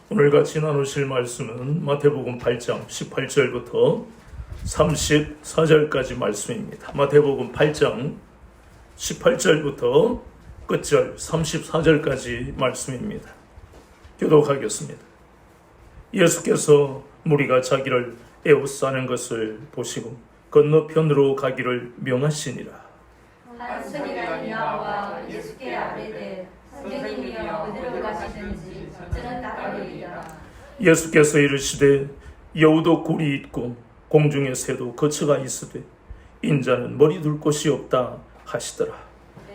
오늘 같이 나누실 말씀은 마태복음 8장 18절부터 34절까지 말씀입니다. 마태복음 8장 18절부터 끝절 34절까지 말씀입니다. 교독하겠습니다. 예수께서 무리가 자기를 에워싸는 것을 보시고 건너편으로 가기를 명하시니라. 한 서기관이 나와 예수께 아뢰되 선생님이여 어디로 가시든지 저는 따르리이다. 예수께서 이르시되 여우도 굴이 있고 공중의 새도 거처가 있으되 인자는 머리 둘 곳이 없다 하시더라.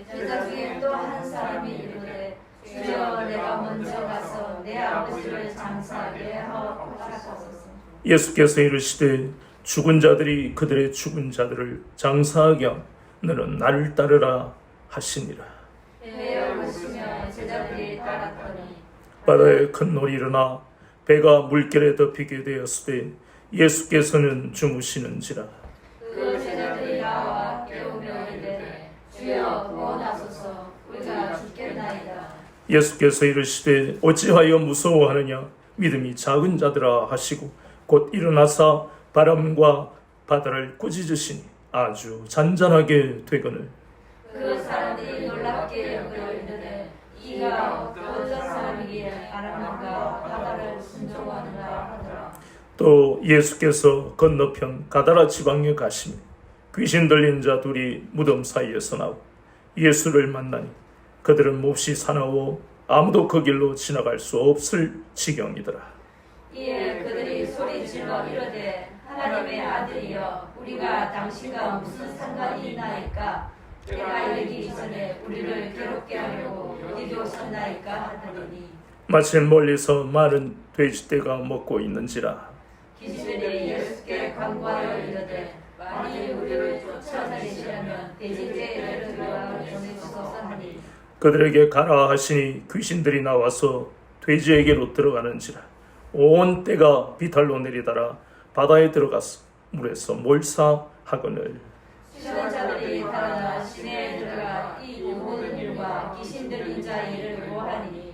제자 중에 또 한 사람이 이르되 주여 내가 먼저 가서 내 아버지를 장사하게 하옵소서. 예수께서 이르시되 죽은 자들이 그들의 죽은 자들을 장사하게 함 너는 나를 따르라 하시니라. 배에 오르시며 제자들이 따랐더니 바다에 큰 놀이 일어나 배가 물결에 덮이게 되었으되 예수께서는 주무시는지라. 그 제자들이 나와 깨우며 이르되 주여 구원하소서 우리가 죽겠나이다. 예수께서 이르시되 어찌하여 무서워하느냐 믿음이 작은 자들아 하시고 곧 일어나사 바람과 바다를 꾸짖으시니 아주 잔잔하게 되거늘. 그 사람들이 놀랍게 여겨 이르되 이가 어떤 사람이기에 바람과 바다를 순종하는가 하더라. 또 예수께서 건너편 가다라 지방에 가시며 귀신 들린 자 둘이 무덤 사이에서 나오 예수를 만나니 그들은 몹시 사나워 아무도 그 길로 지나갈 수 없을 지경이더라. 이에 그들이 소리질러 이르되 하나님의 아들이여 우리가 당신과 무슨 상관이 있나이까? 때가 이르기 전에 우리를 괴롭게 하려고 여기 오셨나이까 하더니 마침 멀리서 많은 돼지떼가 먹고 있는지라. 귀신들이 예수께 간구하여 이르되 만일 우리를 쫓아내시려면 돼지떼를 들어가 보내주소서 하니 그들에게 가라 하시니 귀신들이 나와서 돼지에게로 들어가는지라. 온 떼가 비탈로 내리다라 바다에 들어가서 물에서 몰사하거늘. 수련자들이 달아나 시내에 들어가 이 모든 일과 귀신 들린 자 일을 고하니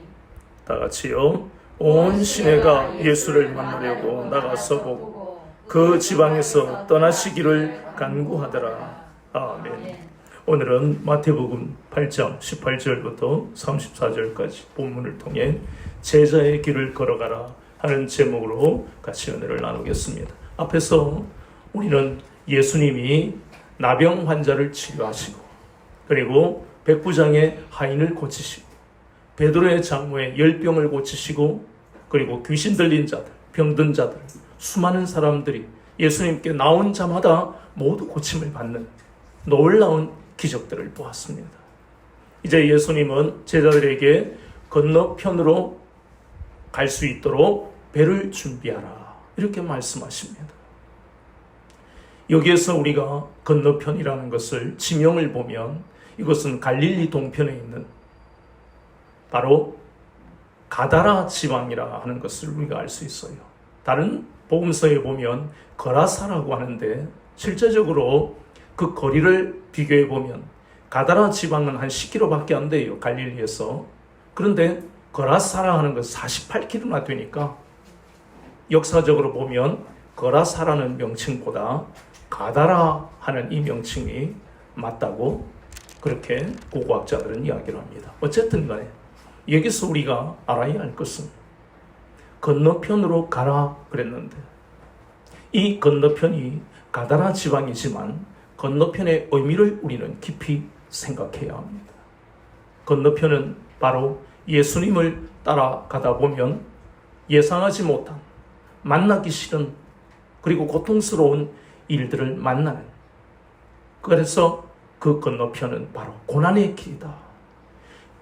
다 같이요. 온 시내가 예수를 만나려고 나가서 보고 그 지방에서 떠나시기를 간구하더라. 아멘. 오늘은 마태복음 8장 18절부터 34절까지 본문을 통해 제자의 길을 걸어가라 하는 제목으로 같이 은혜를 나누겠습니다. 앞에서 우리는 예수님이 나병 환자를 치료하시고 그리고 백부장의 하인을 고치시고 베드로의 장모의 열병을 고치시고 그리고 귀신 들린 자들, 병든 자들, 수많은 사람들이 예수님께 나온 자마다 모두 고침을 받는 놀라운 기적들을 보았습니다. 이제 예수님은 제자들에게 건너편으로 갈 수 있도록 배를 준비하라 이렇게 말씀하십니다. 여기에서 우리가 건너편이라는 것을 지명을 보면 이것은 갈릴리 동편에 있는 바로 가다라 지방이라 하는 것을 우리가 알 수 있어요. 다른 복음서에 보면 거라사라고 하는데 실제적으로 그 거리를 비교해 보면 가다라 지방은 한 10km밖에 안 돼요. 갈릴리에서. 그런데 거라사라 하는 것은 48km나 되니까 역사적으로 보면 거라사라는 명칭보다 가다라 하는 이 명칭이 맞다고 그렇게 고고학자들은 이야기를 합니다. 어쨌든 간에 여기서 우리가 알아야 할 것은 건너편으로 가라 그랬는데 이 건너편이 가다라 지방이지만 건너편의 의미를 우리는 깊이 생각해야 합니다. 건너편은 바로 예수님을 따라가다 보면 예상하지 못한 만나기 싫은 그리고 고통스러운 일들을 만나는 그래서 그 건너편은 바로 고난의 길이다.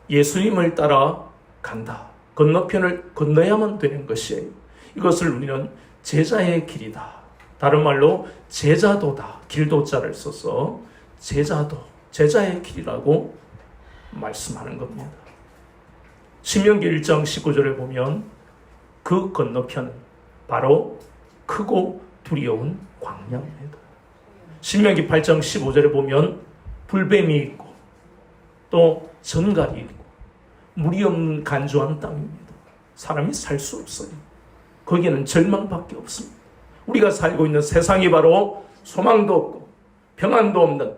예수님을 따라 간다. 건너편을 건너야만 되는 것이에요. 이것을 우리는 제자의 길이다. 다른 말로 제자도다. 길도자를 써서 제자도, 제자의 길이라고 말씀하는 겁니다. 신명기 1장 19절에 보면 그 건너편은 바로 크고 두려운 광야입니다. 신명기 8장 15절에 보면 불뱀이 있고 또 전갈이 있고 물이 없는 간조한 땅입니다. 사람이 살 수 없어요. 거기에는 절망밖에 없습니다. 우리가 살고 있는 세상이 바로 소망도 없고 평안도 없는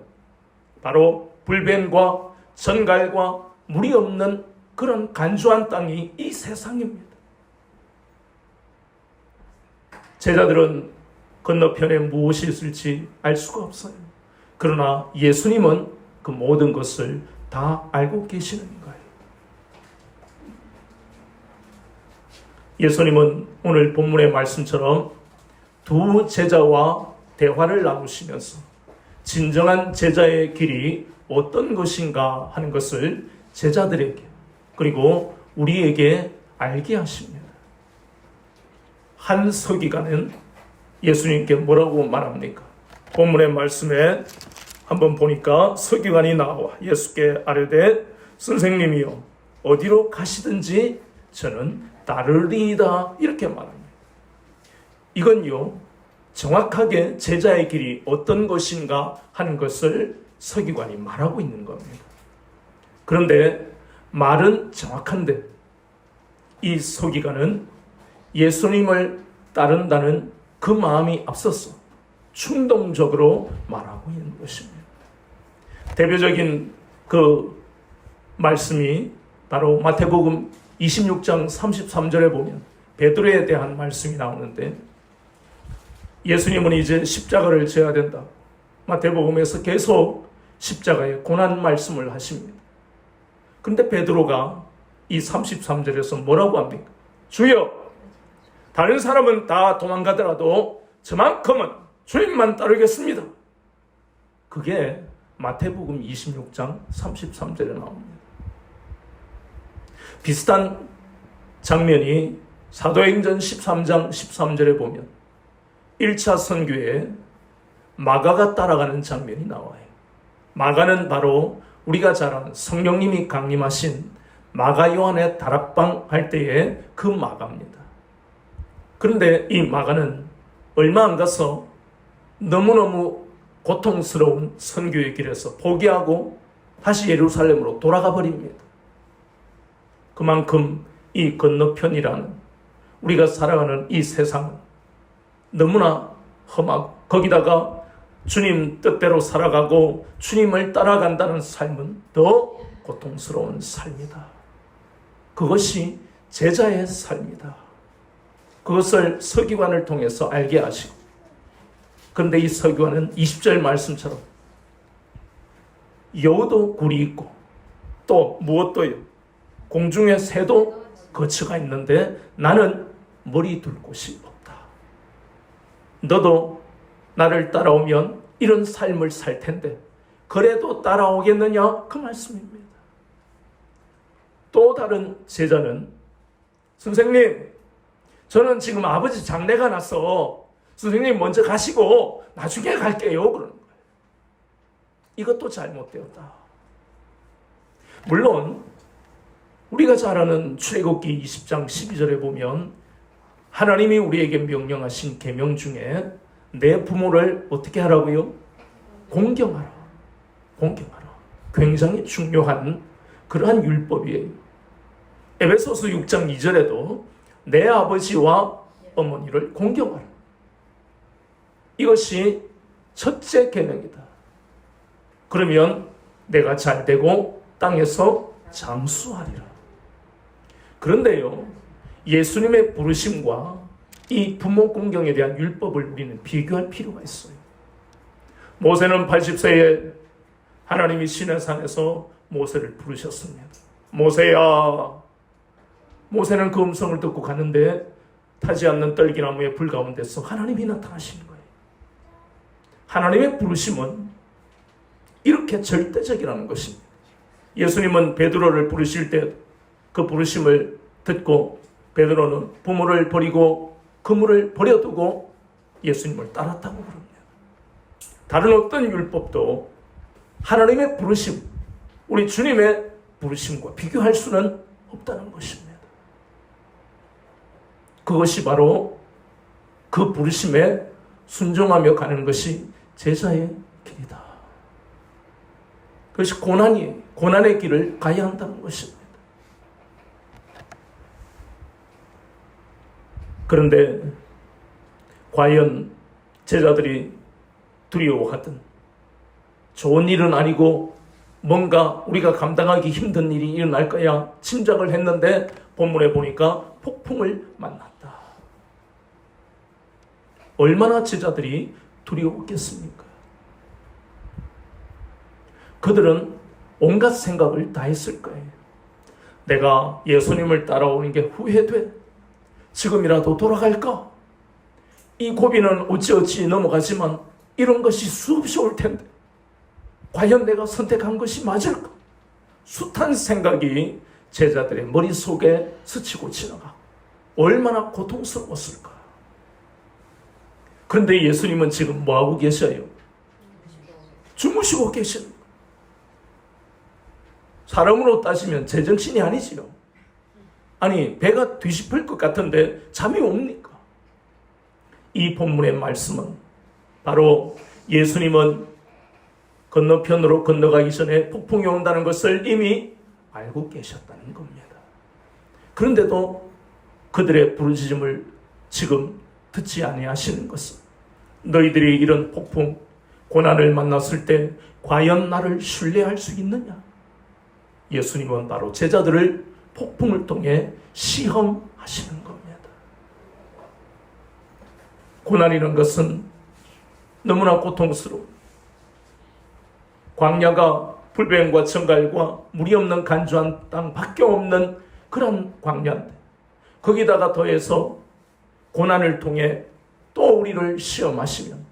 바로 불변과 전갈과 물이 없는 그런 간주한 땅이 이 세상입니다. 제자들은 건너편에 무엇이 있을지 알 수가 없어요. 그러나 예수님은 그 모든 것을 다 알고 계시는 거예요. 예수님은 오늘 본문의 말씀처럼 두 제자와 대화를 나누시면서 진정한 제자의 길이 어떤 것인가 하는 것을 제자들에게 그리고 우리에게 알게 하십니다. 한 서기관은 예수님께 뭐라고 말합니까? 본문의 말씀에 한번 보니까 서기관이 나와 예수께 아뢰되 선생님이요 어디로 가시든지 저는 따르리이다 이렇게 말합니다. 이건요 정확하게 제자의 길이 어떤 것인가 하는 것을 서기관이 말하고 있는 겁니다. 그런데 말은 정확한데 이 서기관은 예수님을 따른다는 그 마음이 앞서서 충동적으로 말하고 있는 것입니다. 대표적인 그 말씀이 바로 마태복음 26장 33절에 보면 베드로에 대한 말씀이 나오는데 예수님은 이제 십자가를 져야 된다. 마태복음에서 계속 십자가의 고난 말씀을 하십니다. 그런데 베드로가 이 33절에서 뭐라고 합니까? 주여, 다른 사람은 다 도망가더라도 저만큼은 주님만 따르겠습니다. 그게 마태복음 26장 33절에 나옵니다. 비슷한 장면이 사도행전 13장 13절에 보면 1차 선교에 마가가 따라가는 장면이 나와요. 마가는 바로 우리가 잘 아는 성령님이 강림하신 마가 요한의 다락방 할 때의 그 마가입니다. 그런데 이 마가는 얼마 안 가서 너무너무 고통스러운 선교의 길에서 포기하고 다시 예루살렘으로 돌아가 버립니다. 그만큼 이 건너편이라는 우리가 살아가는 이 세상은 너무나 험하고 거기다가 주님 뜻대로 살아가고 주님을 따라간다는 삶은 더 고통스러운 삶이다. 그것이 제자의 삶이다. 그것을 서기관을 통해서 알게 하시고 그런데 이 서기관은 20절 말씀처럼 여우도 굴이 있고 또 무엇도요 공중에 새도 거처가 있는데 나는 머리 둘 곳이 없다. 너도 나를 따라오면 이런 삶을 살 텐데 그래도 따라오겠느냐 그 말씀입니다. 또 다른 제자는 선생님 저는 지금 아버지 장례가 나서 선생님 먼저 가시고 나중에 갈게요 그러는 거예요. 이것도 잘못되었다. 물론 우리가 잘 아는 출애굽기 20장 12절에 보면 하나님이 우리에게 명령하신 계명 중에 내 부모를 어떻게 하라고요? 공경하라. 공경하라. 굉장히 중요한 그러한 율법이에요. 에베소서 6장 2절에도 내 아버지와 어머니를 공경하라. 이것이 첫째 계명이다. 그러면 내가 잘 되고 땅에서 장수하리라. 그런데요, 예수님의 부르심과 이 부모 공경에 대한 율법을 우리는 비교할 필요가 있어요. 모세는 80세에 하나님이 시내산에서 모세를 부르셨습니다. 모세야. 모세는 그 음성을 듣고 가는데 타지 않는 떨기나무의 불 가운데서 하나님이 나타나시는 거예요. 하나님의 부르심은 이렇게 절대적이라는 것입니다. 예수님은 베드로를 부르실 때 그 부르심을 듣고 베드로는 부모를 버리고 그물을 버려두고 예수님을 따랐다고 그럽니다. 다른 어떤 율법도 하나님의 부르심, 우리 주님의 부르심과 비교할 수는 없다는 것입니다. 그것이 바로 그 부르심에 순종하며 가는 것이 제자의 길이다. 그것이 고난의 길을 가야 한다는 것입니다. 그런데 과연 제자들이 두려워하던 좋은 일은 아니고 뭔가 우리가 감당하기 힘든 일이 일어날 거야 짐작을 했는데 본문에 보니까 폭풍을 만났다. 얼마나 제자들이 두려웠겠습니까? 그들은 온갖 생각을 다 했을 거예요. 내가 예수님을 따라오는 게 후회돼. 지금이라도 돌아갈까? 이 고비는 어찌어찌 넘어가지만 이런 것이 수없이 올 텐데 과연 내가 선택한 것이 맞을까? 숱한 생각이 제자들의 머릿속에 스치고 지나가 얼마나 고통스러웠을까? 그런데 예수님은 지금 뭐하고 계셔요? 주무시고 계시는 거예요. 사람으로 따지면 제정신이 아니지요. 아니 배가 뒤집힐 것 같은데 잠이 옵니까? 이 본문의 말씀은 바로 예수님은 건너편으로 건너가기 전에 폭풍이 온다는 것을 이미 알고 계셨다는 겁니다. 그런데도 그들의 부르짖음을 지금 듣지 아니하시는 것은 너희들이 이런 폭풍, 고난을 만났을 때 과연 나를 신뢰할 수 있느냐? 예수님은 바로 제자들을 폭풍을 통해 시험하시는 겁니다. 고난이라는 것은 너무나 고통스러워. 광야가 불뱀과 정갈과 물이 없는 간주한 땅밖에 없는 그런 광야인데 거기다가 더해서 고난을 통해 또 우리를 시험하시면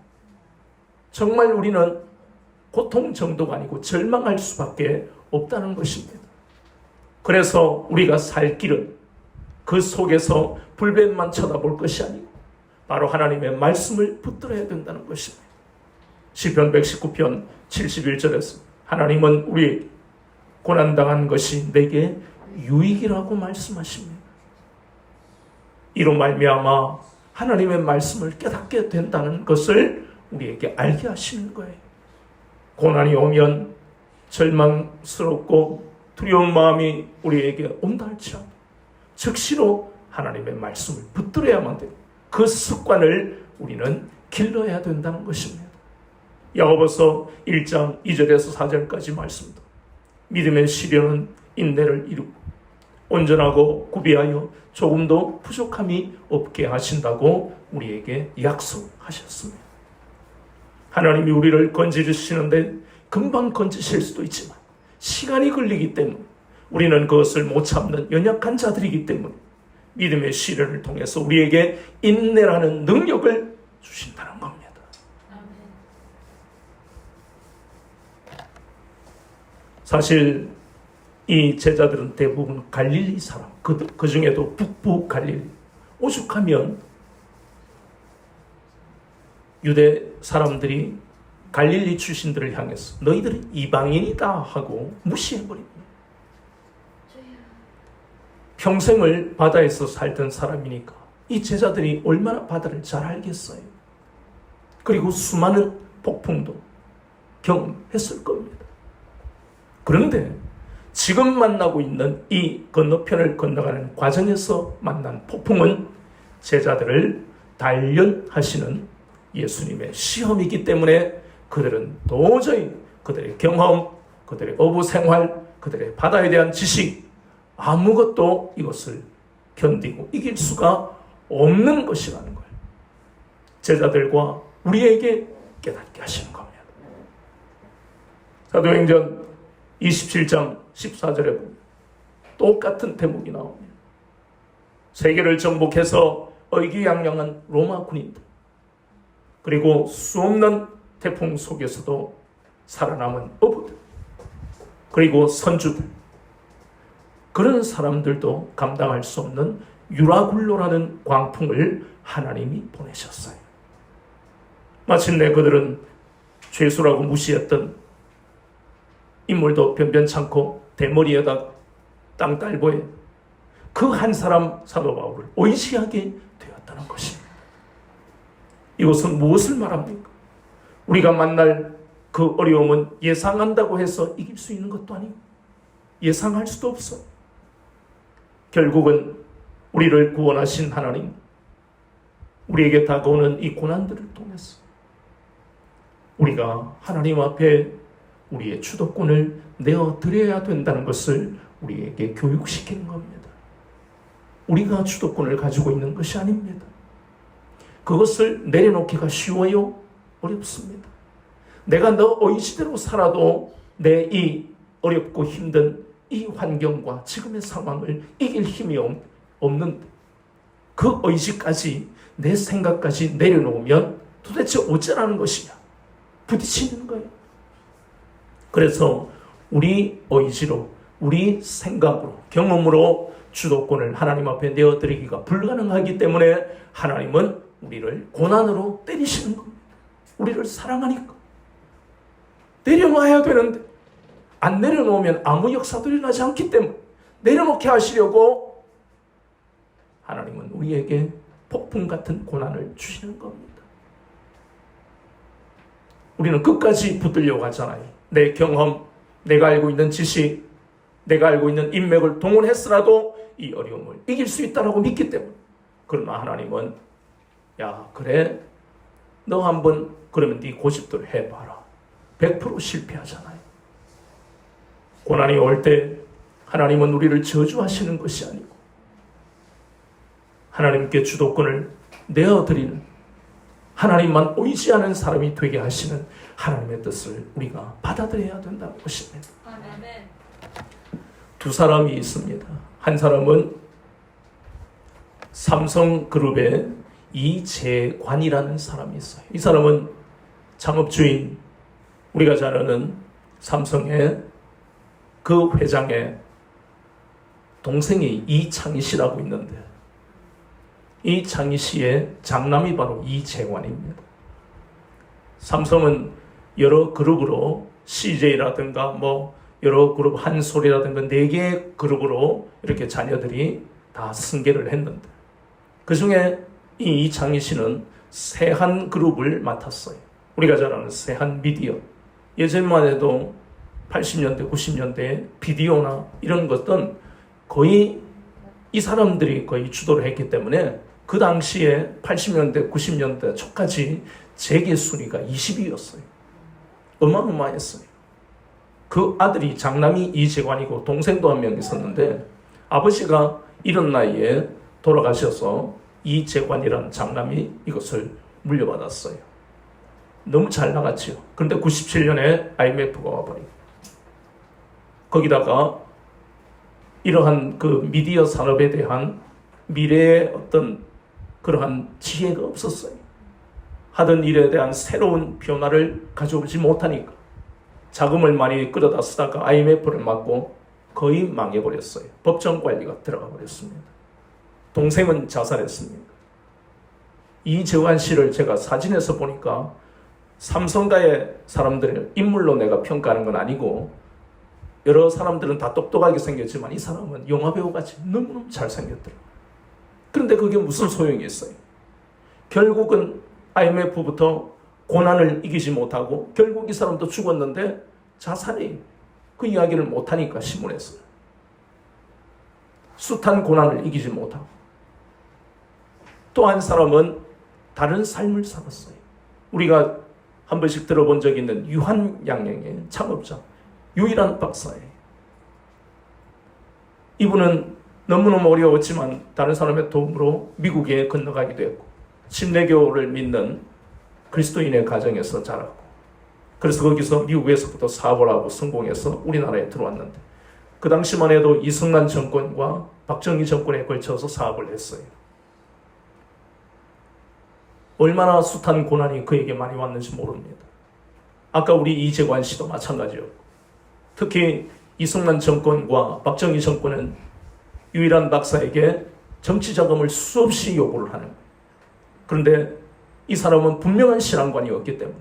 정말 우리는 고통 정도가 아니고 절망할 수밖에 없다는 것입니다. 그래서 우리가 살 길은 그 속에서 불뱀만 쳐다볼 것이 아니고 바로 하나님의 말씀을 붙들어야 된다는 것입니다. 시편 119편 71절에서 하나님은 우리 고난당한 것이 내게 유익이라고 말씀하십니다. 이로 말미암아 하나님의 말씀을 깨닫게 된다는 것을 우리에게 알게 하시는 거예요. 고난이 오면 절망스럽고 두려운 마음이 우리에게 온다 할지라도 즉시로 하나님의 말씀을 붙들어야만 돼요. 그 습관을 우리는 길러야 된다는 것입니다. 야고보서 1장 2절에서 4절까지 말씀도 믿음의 시련은 인내를 이루고 온전하고 구비하여 조금도 부족함이 없게 하신다고 우리에게 약속하셨습니다. 하나님이 우리를 건지시는데 금방 건지실 수도 있지만 시간이 걸리기 때문에 우리는 그것을 못 참는 연약한 자들이기 때문에 믿음의 시련을 통해서 우리에게 인내라는 능력을 주신다는 겁니다. 사실 이 제자들은 대부분 갈릴리 사람, 그 중에도 북부 갈릴리, 오죽하면 유대 사람들이 갈릴리 출신들을 향해서 너희들은 이방인이다 하고 무시해버립니다. 평생을 바다에서 살던 사람이니까 이 제자들이 얼마나 바다를 잘 알겠어요. 그리고 수많은 폭풍도 경험했을 겁니다. 그런데 지금 만나고 있는 이 건너편을 건너가는 과정에서 만난 폭풍은 제자들을 단련하시는 예수님의 시험이기 때문에 그들은 도저히 그들의 경험, 그들의 어부 생활, 그들의 바다에 대한 지식 아무것도 이것을 견디고 이길 수가 없는 것이라는 거예요. 제자들과 우리에게 깨닫게 하시는 겁니다. 사도행전 27장 14절에 보면 똑같은 대목이 나옵니다. 세계를 정복해서 의기양양한 로마 군인들, 그리고 수없는 태풍 속에서도 살아남은 어부들, 그리고 선주들, 그런 사람들도 감당할 수 없는 유라굴로라는 광풍을 하나님이 보내셨어요. 마침내 그들은 죄수라고 무시했던 인물도 변변찮고 대머리에다 땅딸보에 그 한 사람 사도 바울을 의지하게 되었다는 것입니다. 이것은 무엇을 말합니까? 우리가 만날 그 어려움은 예상한다고 해서 이길 수 있는 것도 아니고 예상할 수도 없어. 결국은 우리를 구원하신 하나님, 우리에게 다가오는 이 고난들을 통해서 우리가 하나님 앞에 우리의 주도권을 내어드려야 된다는 것을 우리에게 교육시키는 겁니다. 우리가 주도권을 가지고 있는 것이 아닙니다. 그것을 내려놓기가 쉬워요? 어렵습니다. 내가 너 의지대로 살아도 내 이 어렵고 힘든 이 환경과 지금의 상황을 이길 힘이 없는 그 의지까지 내 생각까지 내려놓으면 도대체 어쩌라는 것이냐? 부딪히는 거예요. 그래서 우리 의지로, 우리 생각으로, 경험으로 주도권을 하나님 앞에 내어드리기가 불가능하기 때문에 하나님은 우리를 고난으로 때리시는 겁니다. 우리를 사랑하니까. 내려놔야 되는데 안 내려놓으면 아무 역사도 일어나지 않기 때문에 내려놓게 하시려고 하나님은 우리에게 폭풍 같은 고난을 주시는 겁니다. 우리는 끝까지 붙들려고 하잖아요. 내 경험, 내가 알고 있는 지식, 내가 알고 있는 인맥을 동원했으라도 이 어려움을 이길 수 있다고 믿기 때문에. 그러나 하나님은 야 그래 너 한번 그러면 네 고집대로 해봐라. 100% 실패하잖아요. 고난이 올 때 하나님은 우리를 저주하시는 것이 아니고 하나님께 주도권을 내어드리는 하나님만 의지하는 사람이 되게 하시는 하나님의 뜻을 우리가 받아들여야 된다는 것입니다. 아멘. 두 사람이 있습니다. 한 사람은 삼성그룹의 이재관이라는 사람이 있어요. 이 사람은 창업주인, 우리가 잘 아는 삼성의 그 회장의 동생이 이창희 씨라고 있는데 이창희 씨의 장남이 바로 이재관입니다. 삼성은 여러 그룹으로 CJ라든가 뭐 여러 그룹 한솔이라든가 4개의 그룹으로 이렇게 자녀들이 다 승계를 했는데 그 중에 이 이창희 씨는 세한그룹을 맡았어요. 우리가 잘 아는 세한미디어. 예전만 해도 80년대, 90년대 비디오나 이런 것들은 거의 이 사람들이 거의 주도를 했기 때문에 그 당시에 80년대, 90년대 초까지 재계 순위가 20위였어요. 어마어마했어요. 그 아들이 장남이 이재관이고 동생도 한 명 있었는데 아버지가 이런 나이에 돌아가셔서 이재관이라는 장남이 이것을 물려받았어요. 너무 잘 나갔죠. 그런데 97년에 IMF가 와버리고 거기다가 이러한 그 미디어 산업에 대한 미래의 어떤 그러한 지혜가 없었어요. 하던 일에 대한 새로운 변화를 가져오지 못하니까 자금을 많이 끌어다 쓰다가 IMF를 맞고 거의 망해버렸어요. 법정 관리가 들어가 버렸습니다. 동생은 자살했습니다. 이재관 씨를 제가 사진에서 보니까 삼성가의 사람들을 인물로 내가 평가하는 건 아니고 여러 사람들은 다 똑똑하게 생겼지만 이 사람은 영화배우같이 너무너무 잘생겼더라고요. 그런데 그게 무슨 소용이 있어요? 결국은 IMF부터 고난을 이기지 못하고 결국 이 사람도 죽었는데 자살이 그 이야기를 못하니까 신문에서 숱한 고난을 이기지 못하고 또 한 사람은 다른 삶을 살았어요. 우리가 한 번씩 들어본 적이 있는 유한양령의 창업자 유일한 박사예요. 이분은 너무너무 어려웠지만 다른 사람의 도움으로 미국에 건너가기도 했고 침례교를 믿는 그리스도인의 가정에서 자랐고 그래서 거기서 미국에서부터 사업을 하고 성공해서 우리나라에 들어왔는데 그 당시만 해도 이승만 정권과 박정희 정권에 걸쳐서 사업을 했어요. 얼마나 숱한 고난이 그에게 많이 왔는지 모릅니다. 아까 우리 이재관 씨도 마찬가지였고 특히 이승만 정권과 박정희 정권은 유일한 박사에게 정치 자금을 수없이 요구를 하는 거예요. 그런데 이 사람은 분명한 신앙관이었기 때문에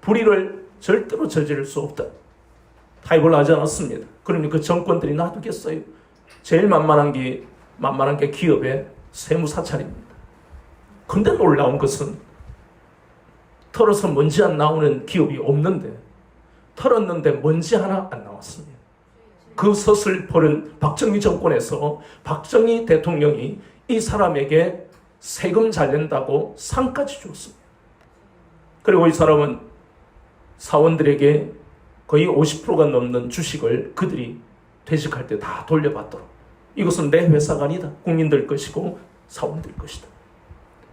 불의를 절대로 저지를 수 없다. 타협을 하지 않았습니다. 그러니 그 정권들이 놔두겠어요. 제일 만만한 게 기업의 세무사찰입니다. 근데 놀라운 것은 털어서 먼지 안 나오는 기업이 없는데 털었는데 먼지 하나 안 나왔습니다. 그 서슬퍼른 박정희 정권에서 박정희 대통령이 이 사람에게 세금 잘 낸다고 상까지 줬습니다. 그리고 이 사람은 사원들에게 거의 50%가 넘는 주식을 그들이 퇴직할 때 다 돌려받도록, 이것은 내 회사가 아니다, 국민들 것이고 사원들 것이다.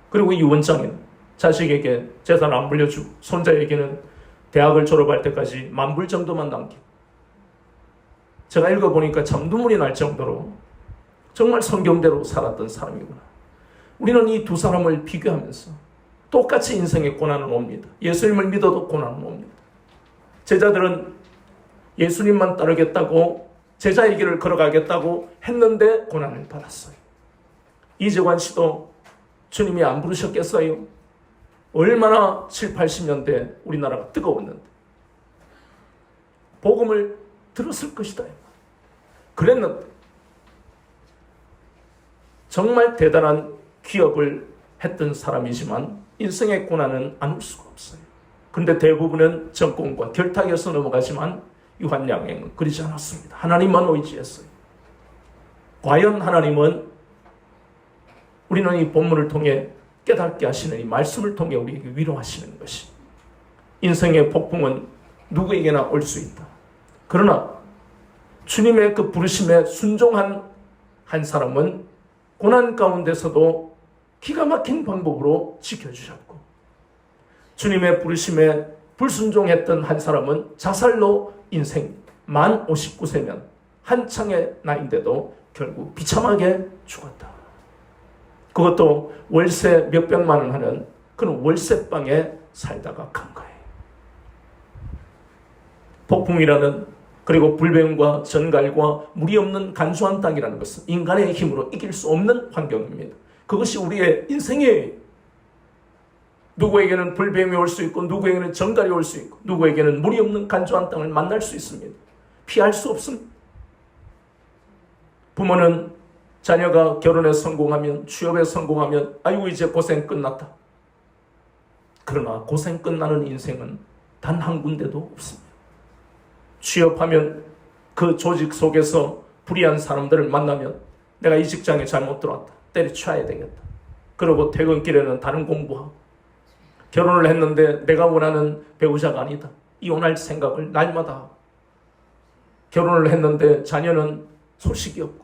그리고 이 원장은 자식에게 재산 안 물려주고 손자에게는 대학을 졸업할 때까지 10,000불 정도만 남기고, 제가 읽어보니까 참 눈물이 날 정도로 정말 성경대로 살았던 사람이구나. 우리는 이 두 사람을 비교하면서 똑같이 인생의 고난은 옵니다. 예수님을 믿어도 고난은 옵니다. 제자들은 예수님만 따르겠다고, 제자의 길을 걸어가겠다고 했는데 고난을 받았어요. 이재관 씨도 주님이 안 부르셨겠어요? 얼마나 7, 80년대 우리나라가 뜨거웠는데 복음을 들었을 것이다. 그랬는데 정말 대단한 기업을 했던 사람이지만 인생의 고난은 안 올 수가 없어요. 그런데 대부분은 정권과 결탁해서 넘어가지만 유한양행은 그러지 않았습니다. 하나님만 의지했어요. 과연 하나님은 우리는 이 본문을 통해 깨닫게 하시는 이 말씀을 통해 우리에게 위로하시는 것이, 인생의 폭풍은 누구에게나 올 수 있다. 그러나 주님의 그 부르심에 순종한 한 사람은 고난 가운데서도 기가 막힌 방법으로 지켜주셨고, 주님의 부르심에 불순종했던 한 사람은 자살로 인생 만 59세면 한창의 나이인데도 결국 비참하게 죽었다. 그것도 월세 몇백만 원 하는 그런 월세방에 살다가 간 거예요. 폭풍이라는, 그리고 불뱀과 전갈과 물이 없는 간소한 땅이라는 것은 인간의 힘으로 이길 수 없는 환경입니다. 그것이 우리의 인생이에요. 누구에게는 불뱀이 올 수 있고, 누구에게는 전갈이 올 수 있고, 누구에게는 물이 없는 간소한 땅을 만날 수 있습니다. 피할 수 없습니다. 부모는 자녀가 결혼에 성공하면, 취업에 성공하면 아이고 이제 고생 끝났다. 그러나 고생 끝나는 인생은 단 한 군데도 없습니다. 취업하면 그 조직 속에서 불의한 사람들을 만나면 내가 이 직장에 잘못 들어왔다, 때려쳐야 되겠다. 그리고 퇴근길에는 다른 공부하고, 결혼을 했는데 내가 원하는 배우자가 아니다, 이혼할 생각을 날마다 하고, 결혼을 했는데 자녀는 소식이 없고,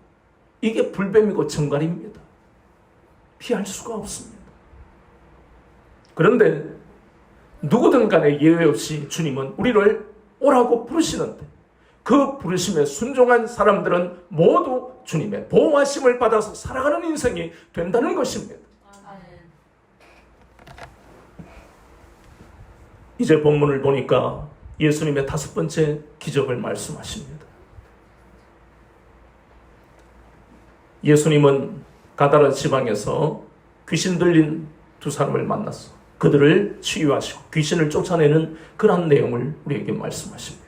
이게 불뱀이고 정갈입니다. 피할 수가 없습니다. 그런데 누구든 간에 예외 없이 주님은 우리를 오라고 부르시는데, 그 부르심에 순종한 사람들은 모두 주님의 보호하심을 받아서 살아가는 인생이 된다는 것입니다. 이제 본문을 보니까 예수님의 5번째 기적을 말씀하십니다. 예수님은 가다라 지방에서 귀신 들린 두 사람을 만났어 그들을 치유하시고 귀신을 쫓아내는 그런 내용을 우리에게 말씀하십니다.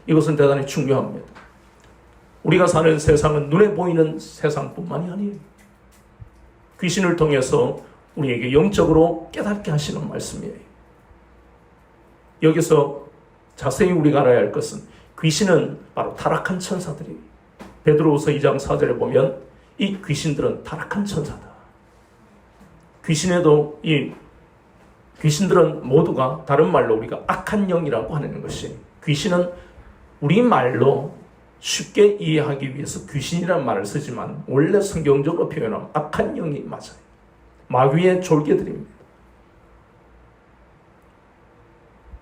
이것은 대단히 중요합니다. 우리가 사는 세상은 눈에 보이는 세상뿐만이 아니에요. 귀신을 통해서 우리에게 영적으로 깨닫게 하시는 말씀이에요. 여기서 자세히 우리가 알아야 할 것은, 귀신은 바로 타락한 천사들이에요. 베드로후서 2장 4절에 보면 이 귀신들은 타락한 천사다. 이 귀신들은 모두가 다른 말로 우리가 악한 영이라고 하는 것이, 귀신은 우리말로 쉽게 이해하기 위해서 귀신이라는 말을 쓰지만 원래 성경적으로 표현하면 악한 영이 맞아요. 마귀의 졸개들입니다.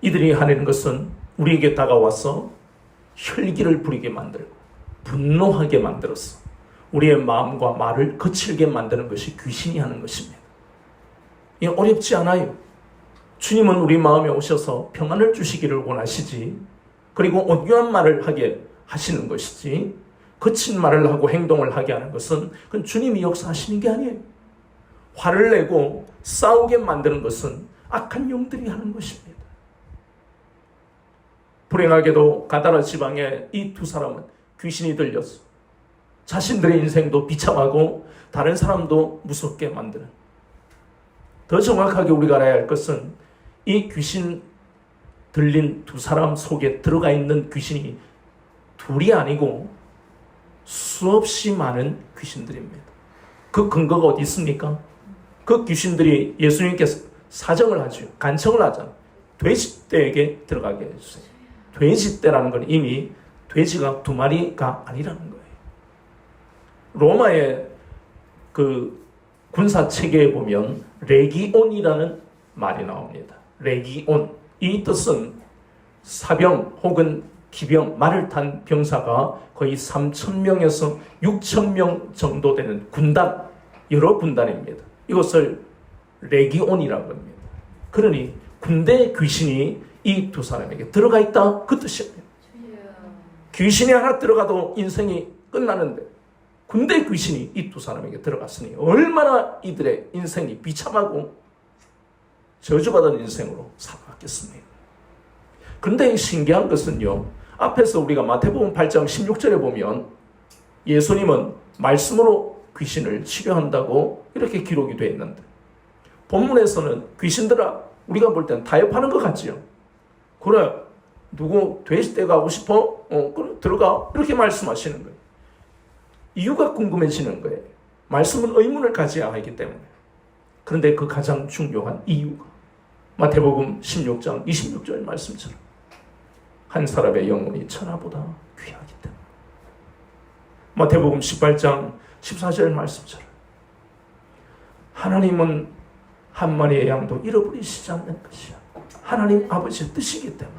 이들이 하는 것은 우리에게 다가와서 혈기를 부리게 만들고 분노하게 만들어서 우리의 마음과 말을 거칠게 만드는 것이 귀신이 하는 것입니다. 이게 어렵지 않아요. 주님은 우리 마음에 오셔서 평안을 주시기를 원하시지, 그리고 온유한 말을 하게 하시는 것이지, 거친 말을 하고 행동을 하게 하는 것은 그건 주님이 역사하시는 게 아니에요. 화를 내고 싸우게 만드는 것은 악한 영들이 하는 것입니다. 불행하게도 가다라 지방에 이 두 사람은 귀신이 들려서 자신들의 인생도 비참하고 다른 사람도 무섭게 만드는, 더 정확하게 우리가 알아야 할 것은 이 귀신 들린 두 사람 속에 들어가 있는 귀신이 둘이 아니고 수없이 많은 귀신들입니다. 그 근거가 어디 있습니까? 그 귀신들이 예수님께서 사정을 하죠. 간청을 하잖아요. 돼지떼에게 들어가게 해주세요. 돼지떼라는 건 이미 돼지가 두 마리가 아니라는 거예요. 로마의 그 군사 체계에 보면 레기온이라는 말이 나옵니다. 레기온. 이 뜻은 사병 혹은 기병, 말을 탄 병사가 거의 3,000명에서 6,000명 정도 되는 군단, 여러 군단입니다. 이것을 레기온이라고 합니다. 그러니 군대 귀신이 이 두 사람에게 들어가 있다, 그 뜻이에요. 귀신이 하나 들어가도 인생이 끝나는데 군대 귀신이 이 두 사람에게 들어갔으니 얼마나 이들의 인생이 비참하고 저주받은 인생으로 살아갔겠습니까? 그런데 신기한 것은요, 앞에서 우리가 마태복음 8장 16절에 보면 예수님은 말씀으로 귀신을 치료한다고 이렇게 기록이 되어 있는데, 본문에서는 귀신들아, 우리가 볼 때는 타협하는 것 같지요. 그래, 누구 돼지떼 가고 싶어? 그래, 들어가. 이렇게 말씀하시는 거예요. 이유가 궁금해지는 거예요. 말씀은 의문을 가져야 하기 때문에. 그런데 그 가장 중요한 이유가 마태복음 16장 26절 말씀처럼 한 사람의 영혼이 천하보다 귀하기 때문에. 마태복음 18장 14절 말씀처럼 하나님은 한 마리의 양도 잃어버리시지 않는 것이야. 하나님 아버지의 뜻이기 때문에.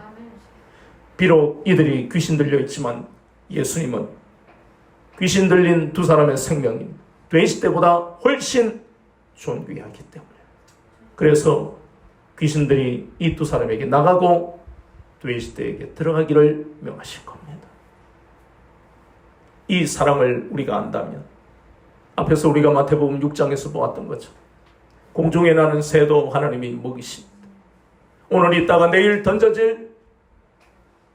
비록 이들이 귀신 들려 있지만 예수님은 귀신 들린 두 사람의 생명이 돼지떼보다 훨씬 존귀하기 때문에. 그래서 귀신들이 이 두 사람에게 나가고 돼지떼에게 들어가기를 명하신 겁니다. 이 사랑을 우리가 안다면, 앞에서 우리가 마태복음 6장에서 보았던 것처럼 공중에 나는 새도 하나님이 먹이십니다. 오늘 있다가 내일 던져질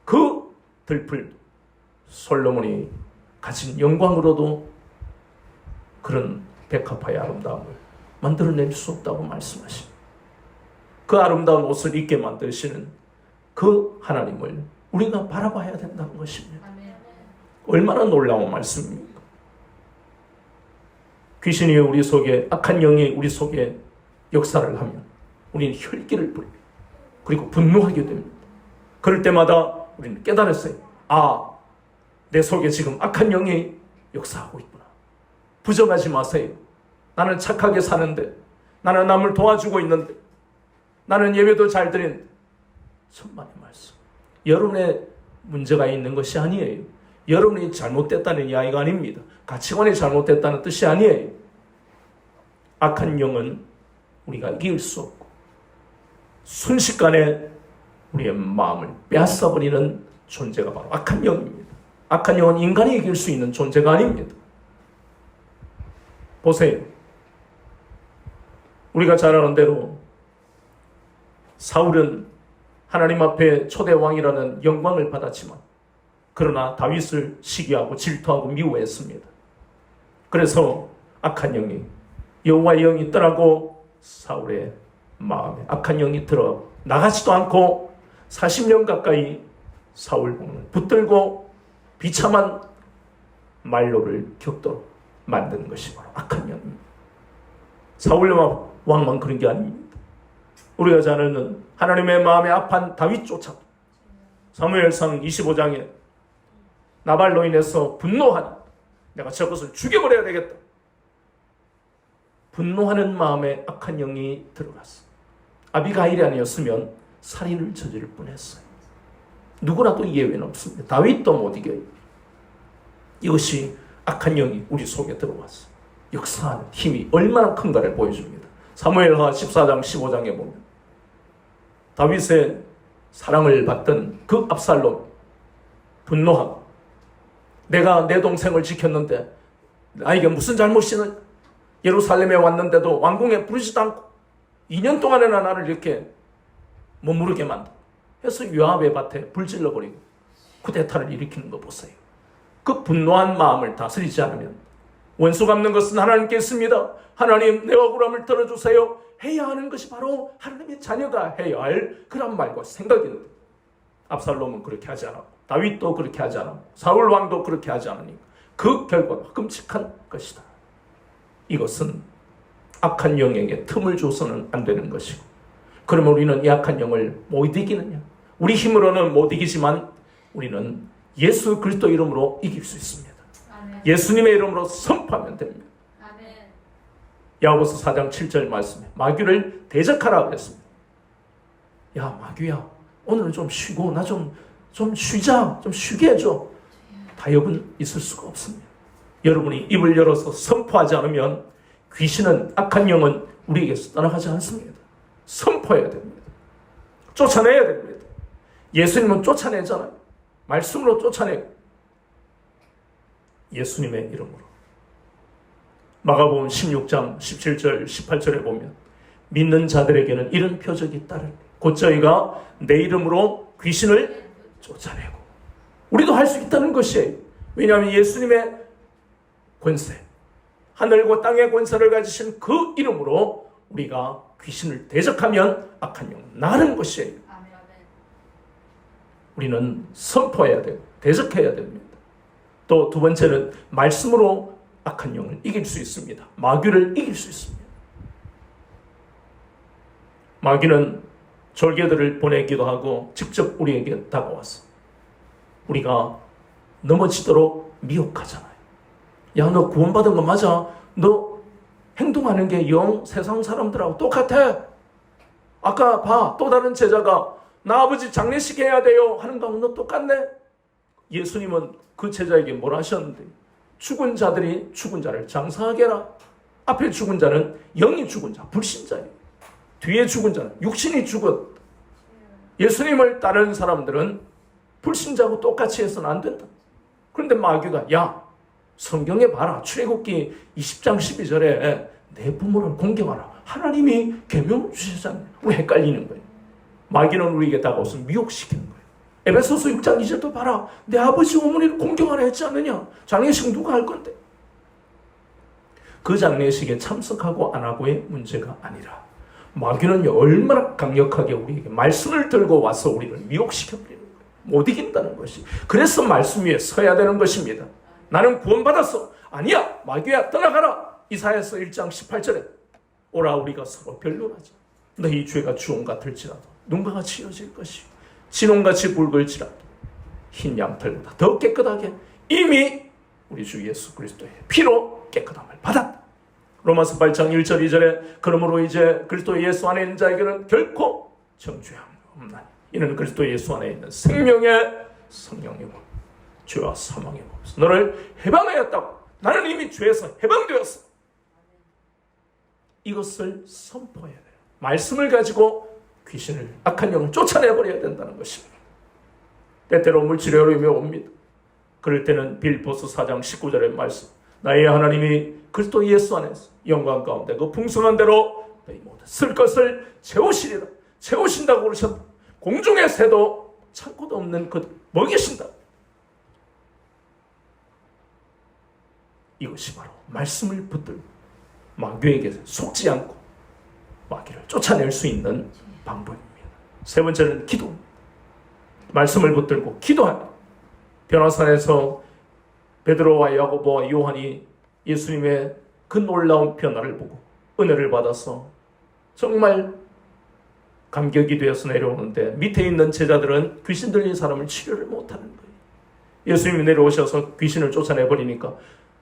그 들풀, 솔로몬이 가진 영광으로도 그런 백합화의 아름다움을 만들어낼 수 없다고 말씀하십니다. 그 아름다운 옷을 입게 만드시는 그 하나님을 우리가 바라봐야 된다는 것입니다. 얼마나 놀라운 말씀입니까? 귀신이 우리 속에, 악한 영이 우리 속에 역사를 하면 우리는 혈기를 불려, 그리고 분노하게 됩니다. 그럴 때마다 우리는 깨달았어요. 아, 내 속에 지금 악한 영이 역사하고 있구나. 부정하지 마세요. 나는 착하게 사는데, 나는 남을 도와주고 있는데, 나는 예배도 잘 드리는데. 천만의 말씀. 여러분의 문제가 있는 것이 아니에요. 여러분이 잘못됐다는 이야기가 아닙니다. 가치관이 잘못됐다는 뜻이 아니에요. 악한 영은 우리가 이길 수 없고 순식간에 우리의 마음을 빼앗아버리는 존재가 바로 악한 영입니다. 악한 영은 인간이 이길 수 있는 존재가 아닙니다. 보세요. 우리가 잘 아는 대로 사울은 하나님 앞에 초대 왕이라는 영광을 받았지만, 그러나 다윗을 시기하고 질투하고 미워했습니다. 그래서 악한 영이, 여호와의 영이 떠나고 사울의 마음에 악한 영이 들어 나가지도 않고 40년 가까이 사울 왕을 붙들고 비참한 말로를 겪도록 만드는 것이 바로 악한 영입니다. 사울 왕만 그런 게 아닙니다. 우리가 잘 아는 하나님의 마음에 합한 다윗조차 사무엘상 25장에 나발로 인해서 분노한, 내가 저것을 죽여버려야 되겠다, 분노하는 마음에 악한 영이 들어갔어. 아비가일이 아니었으면 살인을 저지를 뻔했어요. 누구라도 예외는 없습니다. 다윗도 못 이겨요. 이것이 악한 영이 우리 속에 들어왔어. 역사하는 힘이 얼마나 큰가를 보여줍니다. 사무엘하 14장 15장에 보면 다윗의 사랑을 받던 그 압살롬 분노하고, 내가 내 동생을 지켰는데 나에게 무슨 잘못이 있느냐, 예루살렘에 왔는데도 왕궁에 부르지도 않고 2년 동안이나 나를 이렇게 머무르게 만들어 해서 요압의 밭에 불질러버리고 쿠데타를 일으키는 거 보세요. 그 분노한 마음을 다스리지 않으면 원수 갚는 것은 하나님께 있습니다. 하나님, 내 억울함을 들어주세요. 해야 하는 것이 바로 하나님의 자녀가 해야 할 그런 말과 생각이거든요. 압살롬은 그렇게 하지 않았고, 다윗도 그렇게 하지 않았고, 사울 왕도 그렇게 하지 않으니까 그 결과가 끔찍한 것이다. 이것은 악한 영에게 틈을 줘서는 안 되는 것이고, 그러면 우리는 이 악한 영을 못 이기느냐? 우리 힘으로는 못 이기지만 우리는 예수 그리스도 이름으로 이길 수 있습니다. 아멘. 예수님의 이름으로 선포하면 됩니다. 아멘. 야고보서 4장 7절 말씀에 마귀를 대적하라고 했습니다. 야 마귀야, 오늘은 좀 쉬고 나 좀 쉬자, 좀 쉬게 해줘. 타협은 있을 수가 없습니다. 여러분이 입을 열어서 선포하지 않으면 귀신은, 악한 영은 우리에게서 떠나가지 않습니다. 선포해야 됩니다. 쫓아내야 됩니다. 예수님은 쫓아내잖아요. 말씀으로 쫓아내고, 예수님의 이름으로. 마가복음 16장 17절 18절에 보면 믿는 자들에게는 이런 표적이 따르니 곧 저희가 내 이름으로 귀신을 쫓아내고. 우리도 할 수 있다는 것이에요. 왜냐하면 예수님의 권세, 하늘과 땅의 권세를 가지신 그 이름으로 우리가 귀신을 대적하면 악한 영은 나가는 것이에요. 우리는 선포해야 되고 대적해야 됩니다. 또 두 번째는 말씀으로 악한 영을 이길 수 있습니다. 마귀를 이길 수 있습니다. 마귀는 졸개들을 보내기도 하고 직접 우리에게 다가와서 우리가 넘어지도록 미혹하잖아요. 야, 너 구원받은 거 맞아? 너 행동하는 게 영 세상 사람들하고 똑같아. 아까 봐, 또 다른 제자가 나 아버지 장례식 해야 돼요 하는 거하고 너 똑같네. 예수님은 그 제자에게 뭘 하셨는데, 죽은 자들이 죽은 자를 장사하게 해라. 앞에 죽은 자는 영이 죽은 자, 불신자예요. 뒤에 죽은 자는 육신이 죽었다. 예수님을 따르는 사람들은 불신자하고 똑같이 해서는 안 된다. 그런데 마귀가 야, 성경에 봐라. 출애굽기 20장 12절에 내 부모를 공경하라. 하나님이 계명을 주셨잖아요. 왜 헷갈리는 거예요? 마귀는 우리에게 다가와서 미혹시키는 거예요. 에베소서 6장 2절도 봐라. 내 아버지 어머니를 공경하라 했지 않느냐? 장례식 누가 할 건데? 그 장례식에 참석하고 안 하고의 문제가 아니라 마귀는 얼마나 강력하게 우리에게 말씀을 들고 와서 우리를 미혹시켜버리는 거예요. 못 이긴다는 것이. 그래서 말씀 위에 서야 되는 것입니다. 나는 구원받았어. 아니야, 마귀야 떠나가라. 이사야서 1장 18절에 오라 우리가 서로 변론하자. 너희 죄가 주홍 같을지라도 눈과 같이 이어질 것이요 진홍같이 붉을지라도 흰 양털보다 더 깨끗하게 이미 우리 주 예수 그리스도의 피로 깨끗함을 받았다. 로마서 8장 1절 2절에 그러므로 이제 그리스도 예수 안에 있는 자에게는 결코 정죄함이 없나니 이는 그리스도 예수 안에 있는 생명의 성령이고 죄와 사망의 법에서 너를 해방하였다고. 나는 이미 죄에서 해방되었어. 이것을 선포해야 돼요. 말씀을 가지고 귀신을, 악한 영을 쫓아내버려야 된다는 것입니다. 때때로 물질의 어려움이 옵니다. 그럴 때는 빌보서 4장 19절의 말씀, 나의 하나님이 그리스도 예수 안에서 영광 가운데 그 풍성한 대로 너희 모두 쓸 것을 채우시리라. 채우신다고 그러셨다. 공중의 새도 창고도 없는 그 먹이신다. 이것이 바로 말씀을 붙들고 마귀에게 속지 않고 마귀를 쫓아낼 수 있는 방법입니다. 세 번째는 기도. 말씀을 붙들고 기도하라. 변화산에서 베드로와 야고보와 요한이 예수님의 그 놀라운 변화를 보고 은혜를 받아서 정말 감격이 되어서 내려오는데 밑에 있는 제자들은 귀신 들린 사람을 치료를 못하는 거예요. 예수님이 내려오셔서 귀신을 쫓아내버리니까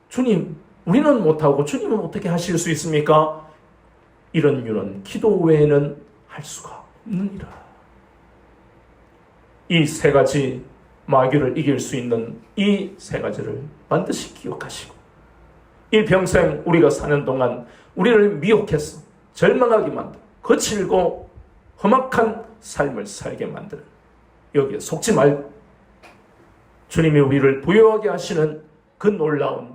주님, 우리는 못하고 주님은 어떻게 하실 수 있습니까? 이런 이유는 기도 외에는 할 수가 없느니라. 이 세 가지 마귀를 이길 수 있는 이 세 가지를 반드시 기억하시고 일평생 우리가 사는 동안 우리를 미혹해서 절망하게 만들고 거칠고 험악한 삶을 살게 만드는 여기에 속지 말고 주님이 우리를 부유하게 하시는 그 놀라운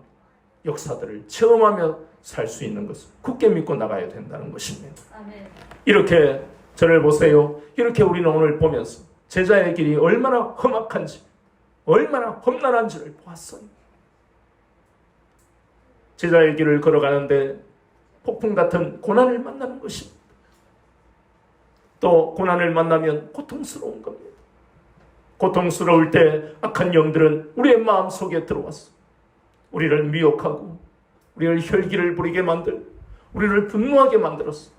역사들을 체험하며 살 수 있는 것을 굳게 믿고 나가야 된다는 것입니다. 아멘. 이렇게 저를 보세요. 이렇게 우리는 오늘 보면서 제자의 길이 얼마나 험악한지, 얼마나 험난한지를 보았어요. 제자의 길을 걸어가는데 폭풍 같은 고난을 만나는 것입니다. 또 고난을 만나면 고통스러운 겁니다. 고통스러울 때 악한 영들은 우리의 마음속에 들어와서 우리를 미혹하고 우리를 혈기를 부리게 만들고 우리를 분노하게 만들었어.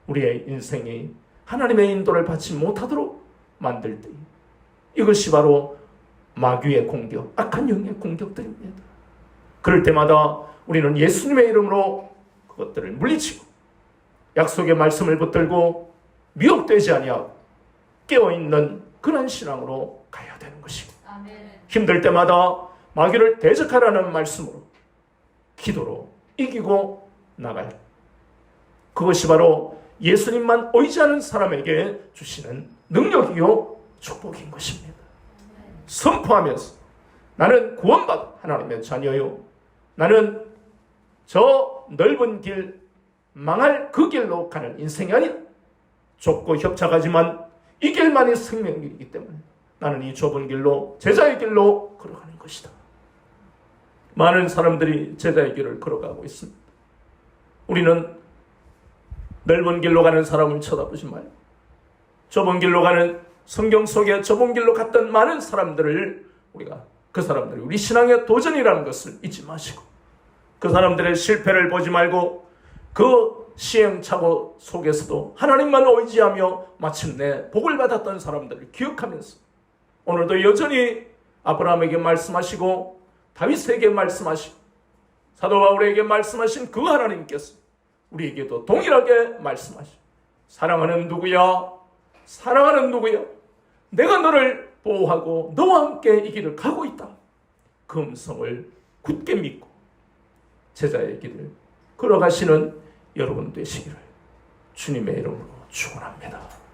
우리의 인생이 하나님의 인도를 받지 못하도록 만들 때, 이것이 바로 마귀의 공격, 악한 영의 공격들입니다. 그럴 때마다 우리는 예수님의 이름으로 그것들을 물리치고 약속의 말씀을 붙들고 미혹되지 아니하고 깨어있는 그런 신앙으로 가야 되는 것입니다. 아멘. 힘들 때마다 마귀를 대적하라는 말씀으로 기도로 이기고 나가야 합니다. 그것이 바로 예수님만 의지하는 사람에게 주시는 능력이요 축복인 것입니다. 선포하면서 나는 구원받은 하나님의 자녀요, 나는 저 넓은 길, 망할 그 길로 가는 인생이 아니다. 좁고 협착하지만 이 길만이 생명길이기 때문에 나는 이 좁은 길로, 제자의 길로 걸어가는 것이다. 많은 사람들이 제자의 길을 걸어가고 있습니다. 우리는 넓은 길로 가는 사람을 쳐다보지 말고 좁은 길로 가는, 성경 속에 좁은 길로 갔던 많은 사람들을 그 사람들이 우리 신앙의 도전이라는 것을 잊지 마시고, 그 사람들의 실패를 보지 말고 그 시행착오 속에서도 하나님만 의지하며 마침내 복을 받았던 사람들을 기억하면서 오늘도 여전히 아브라함에게 말씀하시고 다윗에게 말씀하시고 사도 바울에게 말씀하신 그 하나님께서 우리에게도 동일하게 말씀하시고, 사랑하는 누구야? 사랑하는 누구야? 내가 너를 보호하고 너와 함께 이 길을 가고 있다. 그 음성을 굳게 믿고 제자의 길을 걸어가시는 여러분 되시기를 주님의 이름으로 축원합니다.